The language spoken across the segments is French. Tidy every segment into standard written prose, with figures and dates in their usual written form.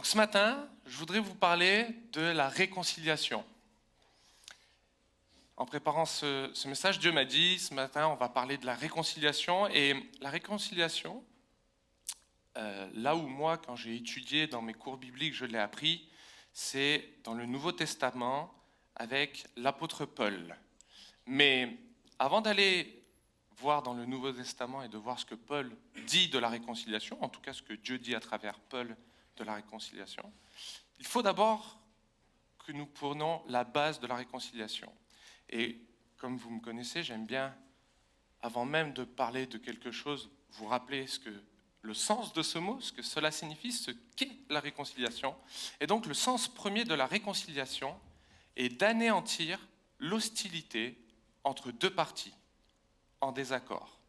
Donc ce matin, je voudrais vous parler de la réconciliation. En préparant ce message, Dieu m'a dit, ce matin, on va parler de la réconciliation. Et la réconciliation, là où moi, quand j'ai étudié dans mes cours bibliques, je l'ai appris, c'est dans le Nouveau Testament avec l'apôtre Paul. Mais avant d'aller voir dans le Nouveau Testament et de voir ce que Paul dit de la réconciliation, en tout cas ce que Dieu dit à travers Paul de la réconciliation, il faut d'abord que nous prenions la base de la réconciliation. Et comme vous me connaissez, j'aime bien, avant même de parler de quelque chose, vous rappeler le sens de ce mot, ce que cela signifie, ce qu'est la réconciliation. Et donc le sens premier de la réconciliation est d'anéantir l'hostilité entre deux parties en désaccord.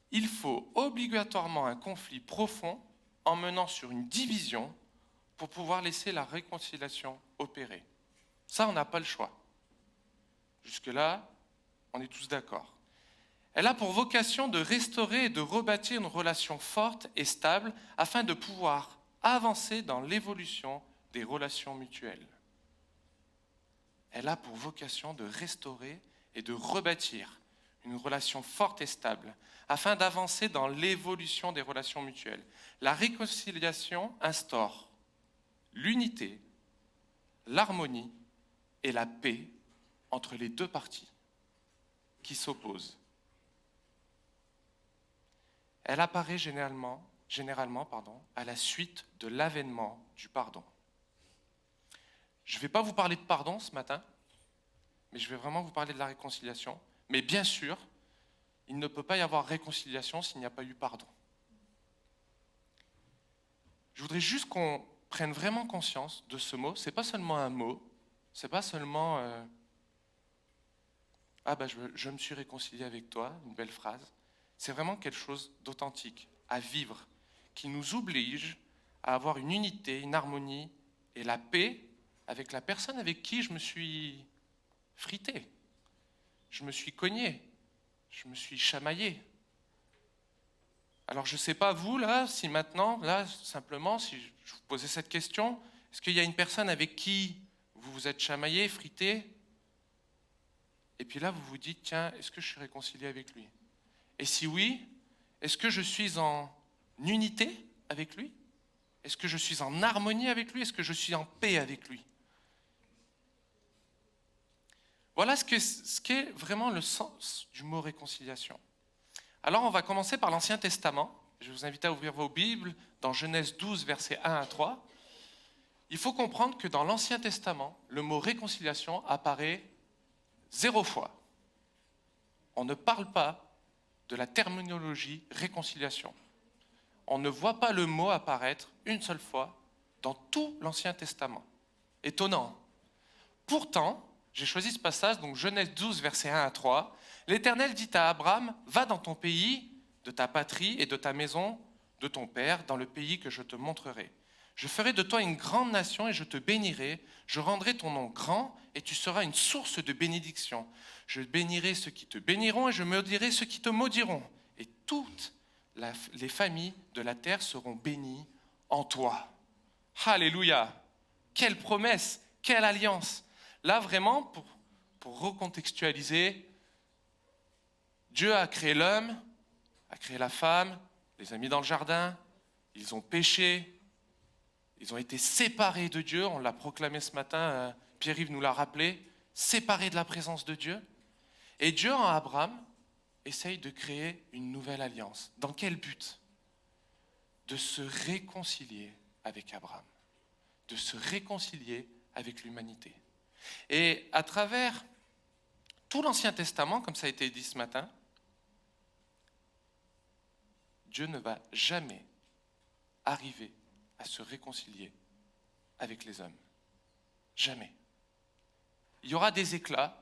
Il faut obligatoirement un conflit profond emmenant sur une division pour pouvoir laisser la réconciliation opérer. Ça, on n'a pas le choix. Jusque-là, on est tous d'accord. Elle a pour vocation de restaurer et de rebâtir une relation forte et stable afin de pouvoir avancer dans l'évolution des relations mutuelles. Elle a pour vocation de restaurer et de rebâtir une relation forte et stable afin d'avancer dans l'évolution des relations mutuelles. La réconciliation instaure l'unité, l'harmonie et la paix entre les deux parties qui s'opposent. Elle apparaît généralement à la suite de l'avènement du pardon. Je ne vais pas vous parler de pardon ce matin, mais je vais vraiment vous parler de la réconciliation. Mais bien sûr, il ne peut pas y avoir réconciliation s'il n'y a pas eu pardon. Je voudrais juste qu'on prenne vraiment conscience de ce mot. Ce n'est pas seulement un mot, ce n'est pas seulement je me suis réconcilié avec toi, une belle phrase. C'est vraiment quelque chose d'authentique, à vivre, qui nous oblige à avoir une unité, une harmonie et la paix avec la personne avec qui je me suis frité, je me suis cogné, je me suis chamaillé. Alors je ne sais pas vous, là, si maintenant, là, simplement, si je vous posais cette question, est-ce qu'il y a une personne avec qui vous vous êtes chamaillé, frité, et puis là vous vous dites, tiens, est-ce que je suis réconcilié avec lui ? Et si oui, est-ce que je suis en unité avec lui ? Est-ce que je suis en harmonie avec lui ? Est-ce que je suis en paix avec lui ? Voilà ce qu'est vraiment le sens du mot réconciliation. Alors on va commencer par l'Ancien Testament. Je vous invite à ouvrir vos Bibles dans Genèse 12, versets 1 à 3. Il faut comprendre que dans l'Ancien Testament, le mot réconciliation apparaît 0 fois. On ne parle pas de la terminologie réconciliation. On ne voit pas le mot apparaître une seule fois dans tout l'Ancien Testament. Étonnant. Pourtant, j'ai choisi ce passage, donc Genèse 12, versets 1 à 3. L'Éternel dit à Abraham, va dans ton pays, de ta patrie et de ta maison, de ton père, dans le pays que je te montrerai. Je ferai de toi une grande nation et je te bénirai. Je rendrai ton nom grand et tu seras une source de bénédiction. Je bénirai ceux qui te béniront et je maudirai ceux qui te maudiront. Et toutes les familles de la terre seront bénies en toi. Alléluia! Quelle promesse, quelle alliance! Là, vraiment, pour recontextualiser, Dieu a créé l'homme, a créé la femme, les a mis dans le jardin, ils ont péché, ils ont été séparés de Dieu, on l'a proclamé ce matin, Pierre-Yves nous l'a rappelé, séparés de la présence de Dieu. Et Dieu, en Abraham, essaye de créer une nouvelle alliance. Dans quel but ? De se réconcilier avec Abraham, de se réconcilier avec l'humanité. Et à travers tout l'Ancien Testament, comme ça a été dit ce matin, Dieu ne va jamais arriver à se réconcilier avec les hommes. Jamais. Il y aura des éclats,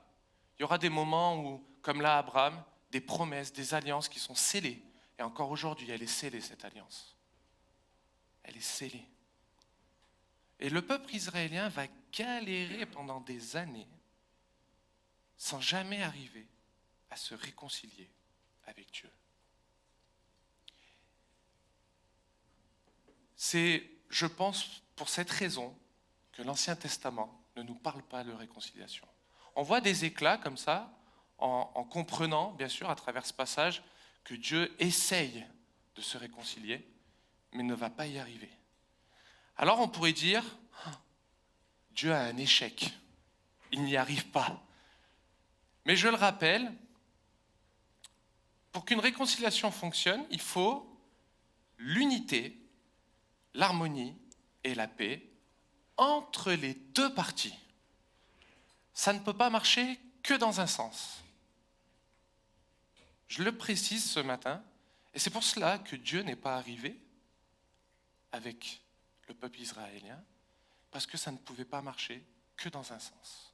il y aura des moments où, comme là Abraham, des promesses, des alliances qui sont scellées. Et encore aujourd'hui, elle est scellée, cette alliance. Elle est scellée. Et le peuple israélien va galérer pendant des années sans jamais arriver à se réconcilier avec Dieu. C'est, je pense, pour cette raison que l'Ancien Testament ne nous parle pas de réconciliation. On voit des éclats comme ça, en comprenant, bien sûr, à travers ce passage, que Dieu essaye de se réconcilier, mais ne va pas y arriver. Alors on pourrait dire, Dieu a un échec, il n'y arrive pas. Mais je le rappelle, pour qu'une réconciliation fonctionne, il faut l'unité, l'harmonie et la paix entre les deux parties. Ça ne peut pas marcher que dans un sens. Je le précise ce matin, et c'est pour cela que Dieu n'est pas arrivé avec le peuple israélien, parce que ça ne pouvait pas marcher que dans un sens.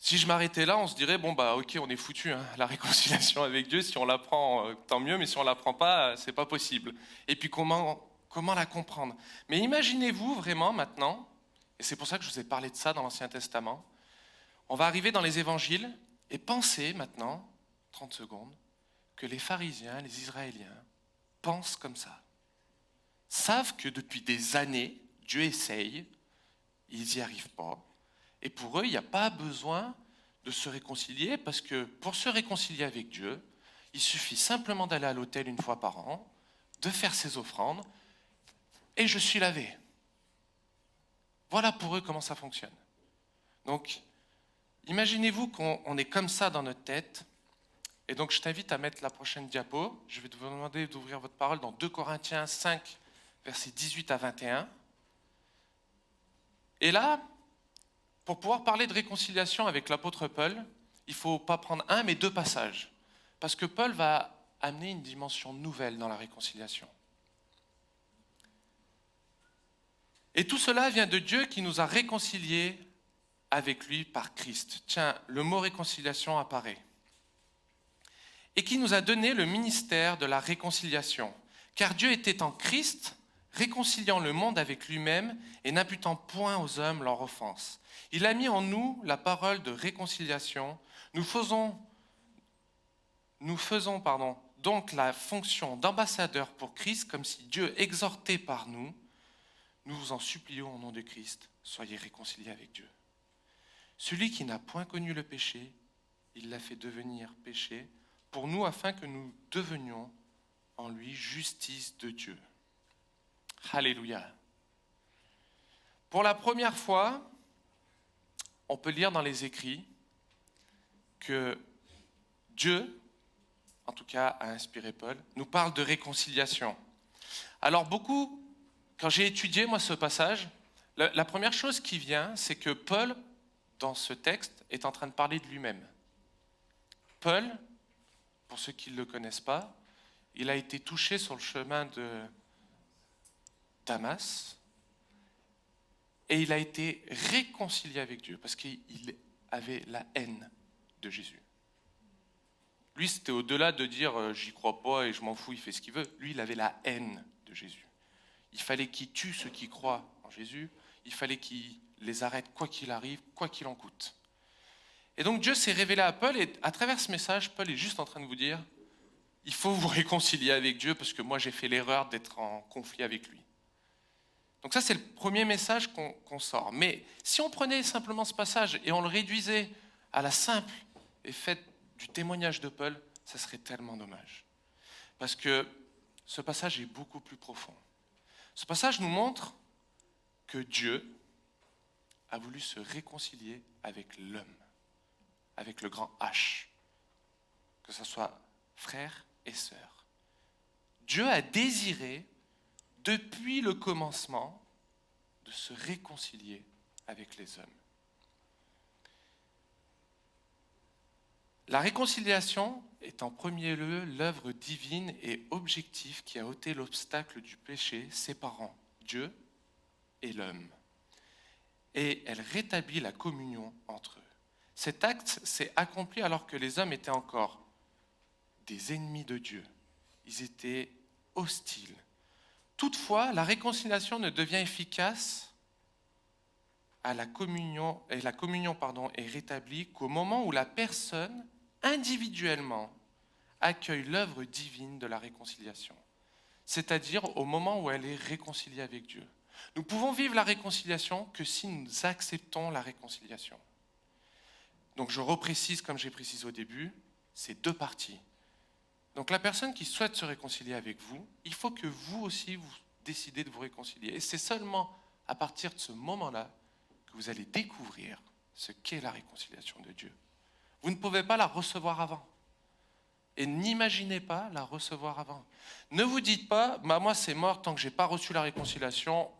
Si je m'arrêtais là, on se dirait, ok, on est foutu, hein, la réconciliation avec Dieu, si on l'apprend, tant mieux, mais si on ne l'apprend pas, c'est pas possible. Et puis comment la comprendre? Mais imaginez-vous vraiment maintenant, et c'est pour ça que je vous ai parlé de ça dans l'Ancien Testament, on va arriver dans les évangiles, et pensez maintenant, 30 secondes, que les pharisiens, les Israéliens, pensent comme ça. Savent que depuis des années, Dieu essaye, ils n'y arrivent pas. Et pour eux, il n'y a pas besoin de se réconcilier, parce que pour se réconcilier avec Dieu, il suffit simplement d'aller à l'autel une fois par an, de faire ses offrandes, et je suis lavé. Voilà pour eux comment ça fonctionne. Donc, imaginez-vous qu'on est comme ça dans notre tête, et donc je t'invite à mettre la prochaine diapo. Je vais vous demander d'ouvrir votre parole dans 2 Corinthiens 5, versets 18 à 21. Et là, pour pouvoir parler de réconciliation avec l'apôtre Paul, il ne faut pas prendre un, mais 2 passages. Parce que Paul va amener une dimension nouvelle dans la réconciliation. Et tout cela vient de Dieu qui nous a réconciliés avec lui par Christ. Tiens, le mot réconciliation apparaît. Et qui nous a donné le ministère de la réconciliation. Car Dieu était en Christ, réconciliant le monde avec lui-même et n'imputant point aux hommes leur offense. Il a mis en nous la parole de réconciliation. Nous faisons donc la fonction d'ambassadeur pour Christ, comme si Dieu exhortait par nous. Nous vous en supplions au nom de Christ, soyez réconciliés avec Dieu. Celui qui n'a point connu le péché, il l'a fait devenir péché pour nous afin que nous devenions en lui justice de Dieu. Alléluia. Pour la première fois, on peut lire dans les écrits que Dieu, en tout cas a inspiré Paul, nous parle de réconciliation. Alors beaucoup, quand j'ai étudié moi ce passage, la première chose qui vient, c'est que Paul, dans ce texte, est en train de parler de lui-même. Paul, pour ceux qui ne le connaissent pas, il a été touché sur le chemin de Damas, et il a été réconcilié avec Dieu, parce qu'il avait la haine de Jésus. Lui, c'était au-delà de dire « j'y crois pas et je m'en fous, il fait ce qu'il veut ». Lui, il avait la haine de Jésus. Il fallait qu'il tue ceux qui croient en Jésus, il fallait qu'il les arrête quoi qu'il arrive, quoi qu'il en coûte. Et donc Dieu s'est révélé à Paul, et à travers ce message, Paul est juste en train de vous dire « il faut vous réconcilier avec Dieu, parce que moi j'ai fait l'erreur d'être en conflit avec lui ». Donc ça, c'est le premier message qu'on sort. Mais si on prenait simplement ce passage et on le réduisait à la simple et faite du témoignage de Paul, ça serait tellement dommage. Parce que ce passage est beaucoup plus profond. Ce passage nous montre que Dieu a voulu se réconcilier avec l'homme, avec le grand H, que ce soit frère et sœur. Dieu a désiré depuis le commencement, de se réconcilier avec les hommes. La réconciliation est en premier lieu l'œuvre divine et objective qui a ôté l'obstacle du péché séparant Dieu et l'homme. Et elle rétablit la communion entre eux. Cet acte s'est accompli alors que les hommes étaient encore des ennemis de Dieu. Ils étaient hostiles. Toutefois, la réconciliation ne devient efficace et la communion est rétablie qu'au moment où la personne, individuellement, accueille l'œuvre divine de la réconciliation. c'est-à-dire au moment où elle est réconciliée avec Dieu. Nous pouvons vivre la réconciliation que si nous acceptons la réconciliation. Donc je reprécise, comme j'ai précisé au début, c'est deux parties. Donc la personne qui souhaite se réconcilier avec vous, il faut que vous aussi vous décidez de vous réconcilier. Et c'est seulement à partir de ce moment-là que vous allez découvrir ce qu'est la réconciliation de Dieu. Vous ne pouvez pas la recevoir avant. Et n'imaginez pas la recevoir avant. Ne vous dites pas, moi c'est mort, tant que je n'ai pas reçu la réconciliation,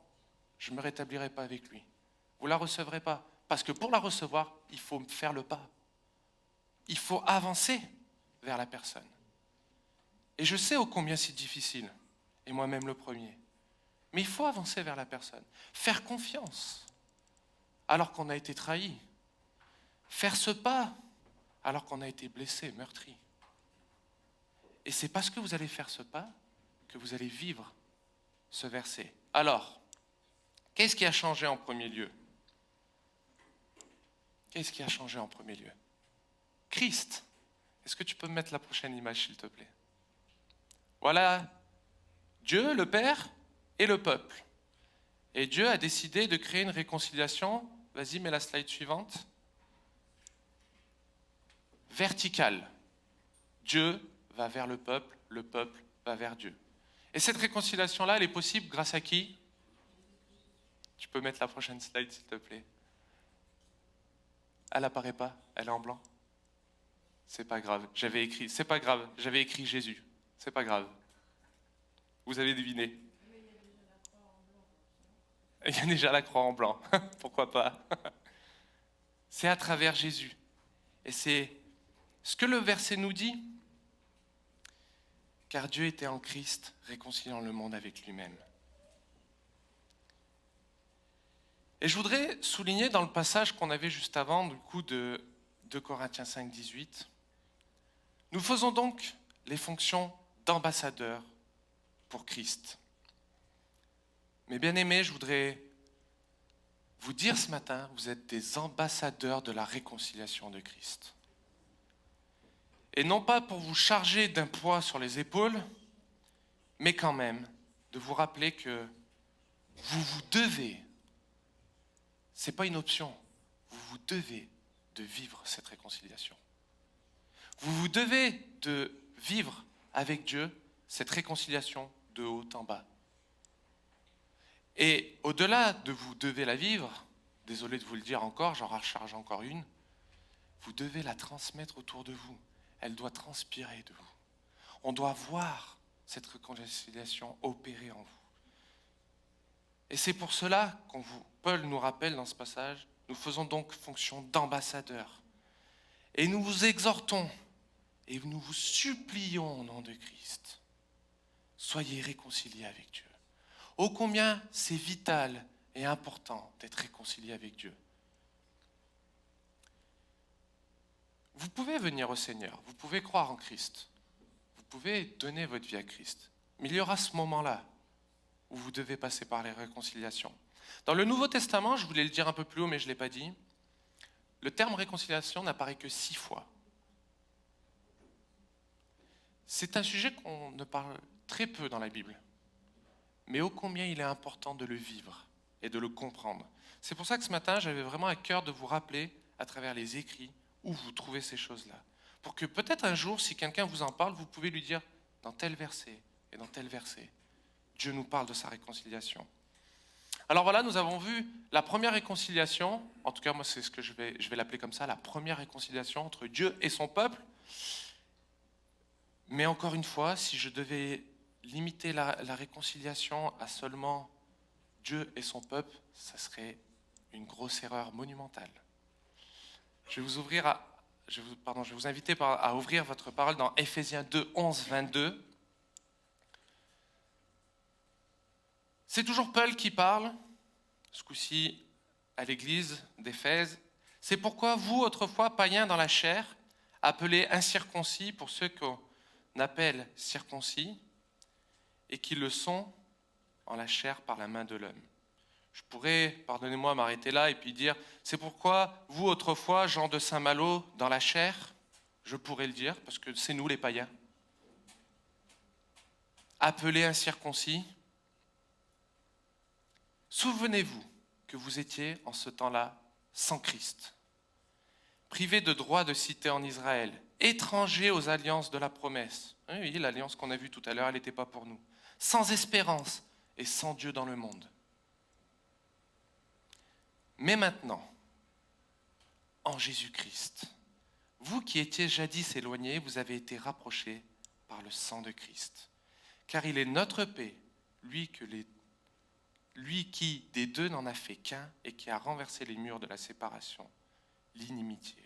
je ne me rétablirai pas avec lui. Vous ne la recevrez pas. Parce que pour la recevoir, il faut faire le pas. Il faut avancer vers la personne. Et je sais ô combien c'est difficile, et moi-même le premier. Mais il faut avancer vers la personne. Faire confiance alors qu'on a été trahi. Faire ce pas alors qu'on a été blessé, meurtri. Et c'est parce que vous allez faire ce pas que vous allez vivre ce verset. Alors, qu'est-ce qui a changé en premier lieu? Qu'est-ce qui a changé en premier lieu? Christ. Est-ce que tu peux me mettre la prochaine image, s'il te plaît? Voilà Dieu, le Père, et le peuple. Et Dieu a décidé de créer une réconciliation. Vas-y, mets la slide suivante. Verticale. Dieu va vers le peuple va vers Dieu. Et cette réconciliation-là, elle est possible grâce à qui? Tu peux mettre la prochaine slide, s'il te plaît. Elle n'apparaît pas, elle est en blanc. C'est pas grave, c'est pas grave, j'avais écrit Jésus. C'est pas grave. Vous avez deviné. Il y a déjà la croix en blanc. Pourquoi pas? C'est à travers Jésus. Et c'est ce que le verset nous dit. Car Dieu était en Christ, réconciliant le monde avec lui-même. Et je voudrais souligner dans le passage qu'on avait juste avant, du coup de 2 Corinthiens 5, 18, nous faisons donc les fonctions d'ambassadeurs pour Christ. Mais bien aimés, je voudrais vous dire ce matin, vous êtes des ambassadeurs de la réconciliation de Christ. Et non pas pour vous charger d'un poids sur les épaules, mais quand même de vous rappeler que vous devez, ce n'est pas une option, vous devez de vivre cette réconciliation. Vous devez de vivre avec Dieu cette réconciliation de haut en bas. Et au-delà de vous devez la vivre, désolé de vous le dire encore, j'en recharge encore une, vous devez la transmettre autour de vous. Elle doit transpirer de vous. On doit voir cette réconciliation opérer en vous. Et c'est pour cela Paul nous rappelle dans ce passage, nous faisons donc fonction d'ambassadeurs. Et nous vous exhortons et nous vous supplions au nom de Christ, soyez réconciliés avec Dieu. Ô combien c'est vital et important d'être réconcilié avec Dieu. Vous pouvez venir au Seigneur, vous pouvez croire en Christ, vous pouvez donner votre vie à Christ. Mais il y aura ce moment-là où vous devez passer par les réconciliations. Dans le Nouveau Testament, je voulais le dire un peu plus haut, mais je ne l'ai pas dit, le terme réconciliation n'apparaît que 6 fois. C'est un sujet qu'on ne parle très peu dans la Bible, mais ô combien il est important de le vivre et de le comprendre. C'est pour ça que ce matin, j'avais vraiment à cœur de vous rappeler, à travers les écrits, où vous trouvez ces choses-là. Pour que peut-être un jour, si quelqu'un vous en parle, vous pouvez lui dire, dans tel verset et dans tel verset, Dieu nous parle de sa réconciliation. Alors voilà, nous avons vu la première réconciliation, en tout cas moi c'est ce que je vais l'appeler comme ça, la première réconciliation entre Dieu et son peuple. Mais encore une fois, si je devais limiter la réconciliation à seulement Dieu et son peuple, ça serait une grosse erreur monumentale. Je vais vous inviter à ouvrir votre parole dans Éphésiens 2, 11, 22. C'est toujours Paul qui parle, ce coup-ci à l'église d'Éphèse. C'est pourquoi vous, autrefois païens dans la chair, appelés incirconcis pour ceux qu'on appelle circoncis, et qui le sont en la chair par la main de l'homme. Je pourrais, pardonnez-moi, m'arrêter là et puis dire, c'est pourquoi vous, autrefois, gens de Saint-Malo, dans la chair, je pourrais le dire, parce que c'est nous les païens. appelé incirconcis. Souvenez-vous que vous étiez en ce temps-là sans Christ, privés de droit de cité en Israël, étrangers aux alliances de la promesse. Oui, l'alliance qu'on a vue tout à l'heure, elle n'était pas pour nous. Sans espérance et sans Dieu dans le monde. Mais maintenant, en Jésus-Christ, vous qui étiez jadis éloignés, vous avez été rapprochés par le sang de Christ. Car il est notre paix, lui qui des deux n'en a fait qu'un et qui a renversé les murs de la séparation, l'inimitié.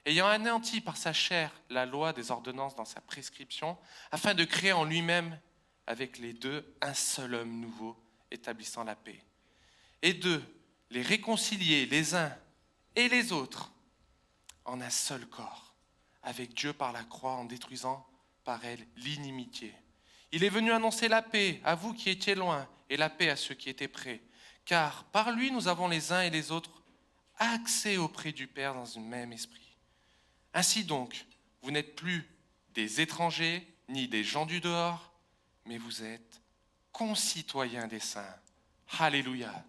Ayant anéanti par sa chair la loi des ordonnances dans sa prescription, afin de créer en lui-même avec les deux un seul homme nouveau, établissant la paix. Et de les réconcilier les uns et les autres en un seul corps, avec Dieu par la croix, en détruisant par elle l'inimitié. Il est venu annoncer la paix à vous qui étiez loin et la paix à ceux qui étaient près. Car par lui, nous avons les uns et les autres accès auprès du Père dans un même esprit. Ainsi donc, vous n'êtes plus des étrangers ni des gens du dehors, mais vous êtes concitoyens des saints. Alléluia.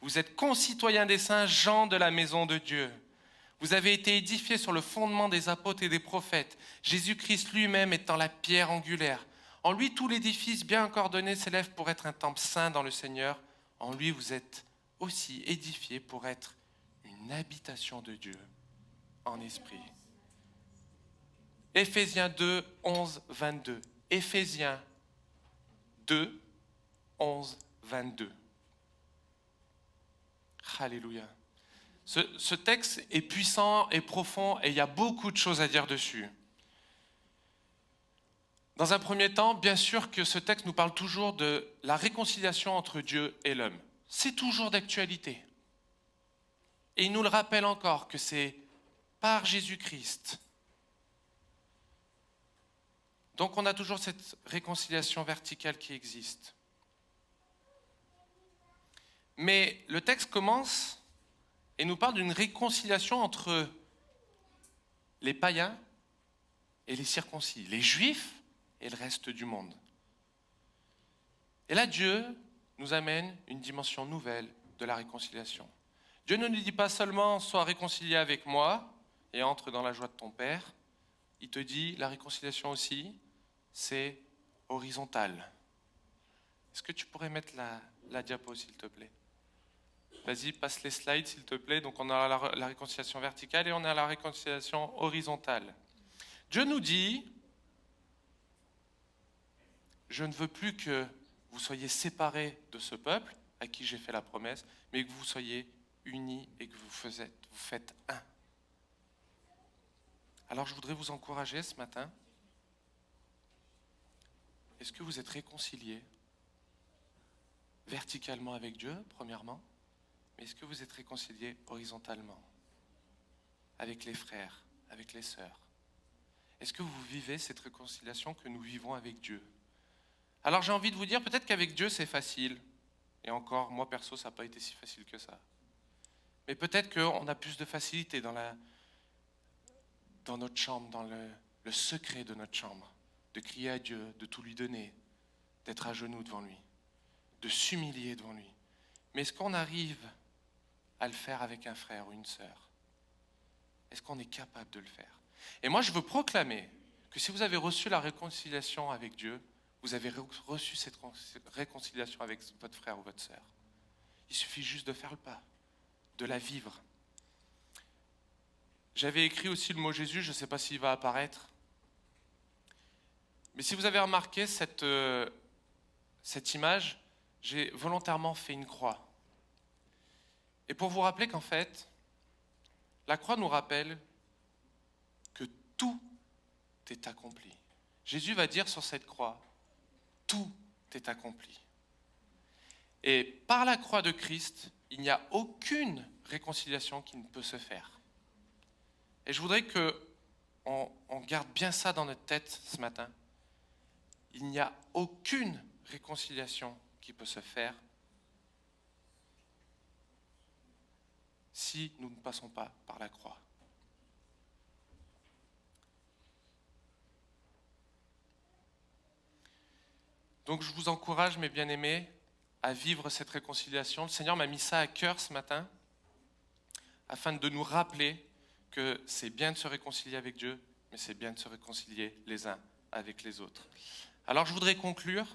Vous êtes concitoyens des saints, gens de la maison de Dieu. Vous avez été édifiés sur le fondement des apôtres et des prophètes, Jésus-Christ lui-même étant la pierre angulaire. En lui, tout l'édifice bien coordonné s'élève pour être un temple saint dans le Seigneur. En lui, vous êtes aussi édifiés pour être une habitation de Dieu en esprit. Éphésiens 2, 11, 22. Éphésiens 2, 11, 22. Alléluia. Ce texte est puissant et profond et il y a beaucoup de choses à dire dessus. Dans un premier temps, bien sûr que ce texte nous parle toujours de la réconciliation entre Dieu et l'homme. C'est toujours d'actualité. Et il nous le rappelle encore que c'est par Jésus-Christ. Donc on a toujours cette réconciliation verticale qui existe. Mais le texte commence et nous parle d'une réconciliation entre les païens et les circoncis, les juifs et le reste du monde. Et là, Dieu nous amène une dimension nouvelle de la réconciliation. Dieu ne nous dit pas seulement « sois réconcilié avec moi et entre dans la joie de ton Père ». Il te dit la réconciliation aussi, c'est horizontal. Est-ce que tu pourrais mettre la diapo, s'il te plaît ? Vas-y, passe les slides, s'il te plaît. Donc, on a la réconciliation verticale et on a la réconciliation horizontale. Dieu nous dit, je ne veux plus que vous soyez séparés de ce peuple à qui j'ai fait la promesse, mais que vous soyez unis et que vous faites un. Alors, je voudrais vous encourager ce matin. Est-ce que vous êtes réconciliés verticalement avec Dieu, premièrement ? Mais est-ce que vous êtes réconciliés horizontalement avec les frères, avec les sœurs? Est-ce que vous vivez cette réconciliation que nous vivons avec Dieu? Alors j'ai envie de vous dire, peut-être qu'avec Dieu c'est facile. Et encore, moi perso, ça n'a pas été si facile que ça. Mais peut-être qu'on a plus de facilité dans notre chambre, dans le secret de notre chambre, de crier à Dieu, de tout lui donner, d'être à genoux devant lui, de s'humilier devant lui. Mais est-ce qu'on arrive à le faire avec un frère ou une sœur? Est-ce qu'on est capable de le faire? Et moi, je veux proclamer que si vous avez reçu la réconciliation avec Dieu, vous avez reçu cette réconciliation avec votre frère ou votre sœur. Il suffit juste de faire le pas, de la vivre. J'avais écrit aussi le mot Jésus, je ne sais pas s'il va apparaître. Mais si vous avez remarqué cette image, j'ai volontairement fait une croix. Et pour vous rappeler qu'en fait, la croix nous rappelle que tout est accompli. Jésus va dire sur cette croix, tout est accompli. Et par la croix de Christ, il n'y a aucune réconciliation qui ne peut se faire. Et je voudrais qu'on garde bien ça dans notre tête ce matin. Il n'y a aucune réconciliation qui peut se faire si nous ne passons pas par la croix. Donc je vous encourage, mes bien-aimés, à vivre cette réconciliation. Le Seigneur m'a mis ça à cœur ce matin, afin de nous rappeler que c'est bien de se réconcilier avec Dieu, mais c'est bien de se réconcilier les uns avec les autres. Alors je voudrais conclure.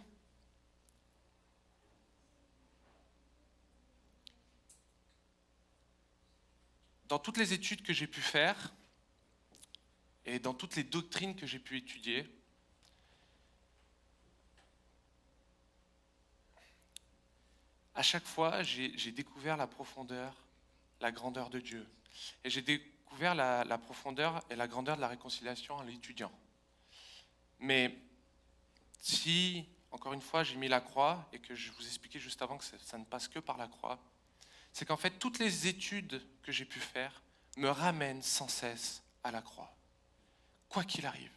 Dans toutes les études que j'ai pu faire, et dans toutes les doctrines que j'ai pu étudier, à chaque fois, j'ai découvert la profondeur, la grandeur de Dieu. Et j'ai découvert la profondeur et la grandeur de la réconciliation en l'étudiant. Mais si, encore une fois, j'ai mis la croix, et que je vous expliquais juste avant que ça ne passe que par la croix, c'est qu'en fait, toutes les études que j'ai pu faire me ramènent sans cesse à la croix, quoi qu'il arrive.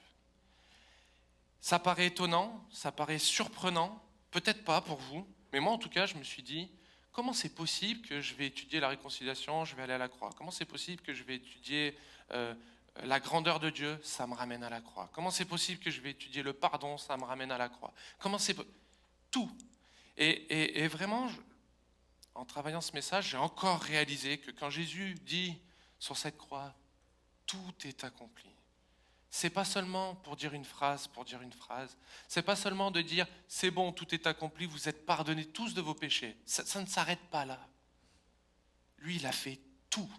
Ça paraît étonnant, ça paraît surprenant, peut-être pas pour vous, mais moi en tout cas, je me suis dit, comment c'est possible que je vais étudier la réconciliation, je vais aller à la croix? Comment c'est possible que je vais étudier la grandeur de Dieu? Ça me ramène à la croix. Comment c'est possible que je vais étudier le pardon? Ça me ramène à la croix. Comment c'est tout. Et vraiment, en travaillant ce message, j'ai encore réalisé que quand Jésus dit sur cette croix, tout est accompli. C'est pas seulement pour dire une phrase, C'est pas seulement de dire c'est bon, tout est accompli, vous êtes pardonnés tous de vos péchés. Ça ne s'arrête pas là. Lui, il a fait tout.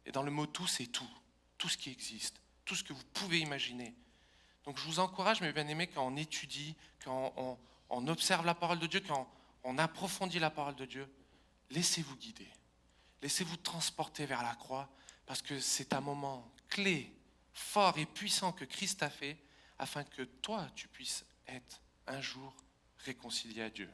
Et dans le mot tout, c'est tout. Tout ce qui existe, tout ce que vous pouvez imaginer. Donc je vous encourage, mes bien-aimés, quand on étudie, quand on observe la parole de Dieu, quand on approfondit la parole de Dieu, laissez-vous guider. Laissez-vous transporter vers la croix, parce que c'est un moment clé, fort et puissant que Christ a fait, afin que toi, tu puisses être un jour réconcilié à Dieu.